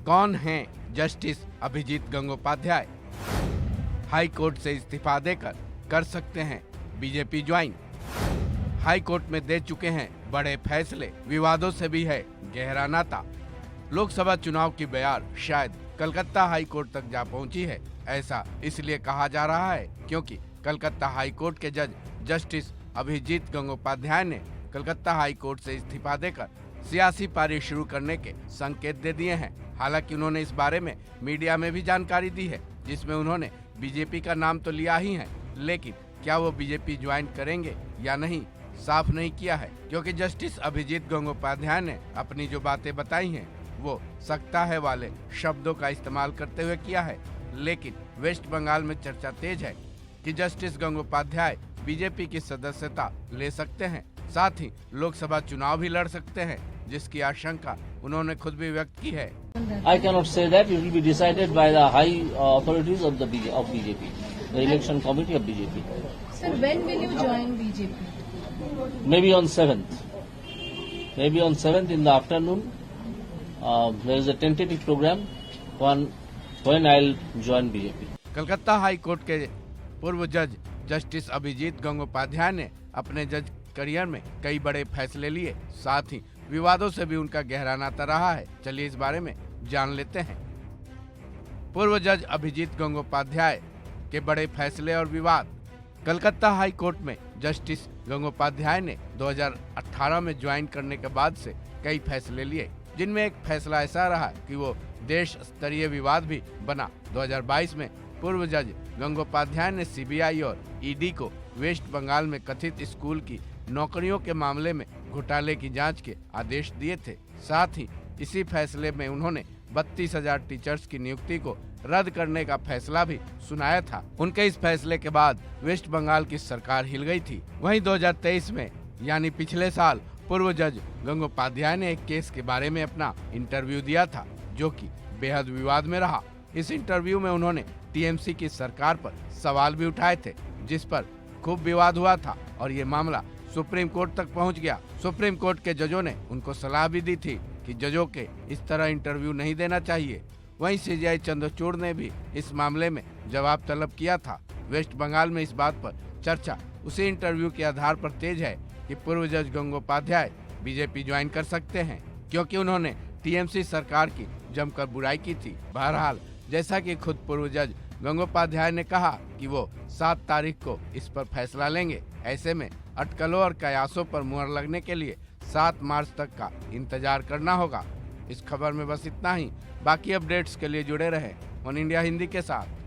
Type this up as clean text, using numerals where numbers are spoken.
कौन हैं justice Abhijit Gangopadhyay? High court से इस्तीफा देकर कर सकते हैं बीजेपी ज्वाइन। हाई कोर्ट में दे चुके हैं बड़े फैसले, विवादों से भी है गहरा नाता। लोकसभा चुनाव की बयार शायद कलकत्ता हाई कोर्ट तक जा पहुंची है। ऐसा इसलिए कहा जा रहा है क्योंकि कलकत्ता हाई कोर्ट के जज जस्टिस अभिजीत गंगोपाध्याय ने कलकत्ता हाई कोर्ट से इस्तीफा देकर सियासी पारी शुरू करने के संकेत दे दिए हैं। हालांकि उन्होंने इस बारे में मीडिया में भी जानकारी दी है, जिसमें उन्होंने बीजेपी का नाम तो लिया ही है, लेकिन क्या वो बीजेपी ज्वाइन करेंगे या नहीं साफ नहीं किया है। क्योंकि जस्टिस अभिजीत गंगोपाध्याय ने अपनी जो बातें बताई हैं वो सकता है वाले शब्दों का इस्तेमाल करते हुए किया है। लेकिन वेस्ट बंगाल में चर्चा तेज है कि जस्टिस गंगोपाध्याय बीजेपी की सदस्यता ले सकते हैं, साथ ही लोकसभा चुनाव भी लड़ सकते हैं, जिसकी आशंका उन्होंने खुद भी व्यक्त की है। I cannot say that. It will be decided by the high authorities of BJP, the election committee of BJP. Sir, when will you join BJP? Maybe on 7th. Maybe on 7th in the afternoon. There is a tentative program when I'll join BJP. Calcutta high court के पूर्व जज justice Abhijit Gangopadhyay ने अपने जज career में कई बड़े फैसले लिए, साथ ही विवादों से भी उनका गहरा नाता रहा है। चलिए इस बारे में जान लेते हैं। पूर्व जज अभिजीत गंगोपाध्याय के बड़े फैसले और विवाद। कलकत्ता हाई कोर्ट में जस्टिस गंगोपाध्याय ने 2018 में ज्वाइन करने के बाद से कई फैसले लिए, जिनमें एक फैसला ऐसा रहा कि वो देश स्तरीय विवाद भी बना। 2022 में पूर्व जज गंगोपाध्याय ने सीबीआई और ईडी को वेस्ट बंगाल में कथित स्कूल की नौकरियों के मामले में घोटाले की जांच के आदेश दिए थे। साथ ही इसी फैसले में उन्होंने 32,000 टीचर्स की नियुक्ति को रद्द करने का फैसला भी सुनाया था। उनके इस फैसले के बाद वेस्ट बंगाल की सरकार हिल गई थी। वहीं 2023 में यानी पिछले साल पूर्व जज गंगोपाध्याय ने एक केस के बारे में अपना इंटरव्यू दिया था, जो कि बेहद विवाद में रहा। इस इंटरव्यू में उन्होंने टीएमसी की सरकार पर सवाल भी उठाए थे, जिस पर खूब विवाद हुआ था और ये मामला सुप्रीम कोर्ट तक पहुंच गया। सुप्रीम कोर्ट के जजों ने उनको सलाह भी दी थी कि जजों के इस तरह इंटरव्यू नहीं देना चाहिए। वहीं सीजीआई चंद्रचूड़ ने भी इस मामले में जवाब तलब किया था। वेस्ट बंगाल में इस बात पर चर्चा उसी इंटरव्यू के आधार पर तेज है कि पूर्व जज गंगोपाध्याय बीजेपी ज्वाइन कर सकते हैं, क्योंकि उन्होंने टीएमसी सरकार की जमकर बुराई की थी। बहरहाल, जैसा कि खुद पूर्व जज गंगोपाध्याय ने कहा कि वो 7 तारीख को इस पर फैसला लेंगे। ऐसे में अटकलों और कयासों पर मुहर लगने के लिए 7 मार्च तक का इंतजार करना होगा। इस खबर में बस इतना ही। बाकी अपडेट्स के लिए जुड़े रहें वन इंडिया हिंदी के साथ।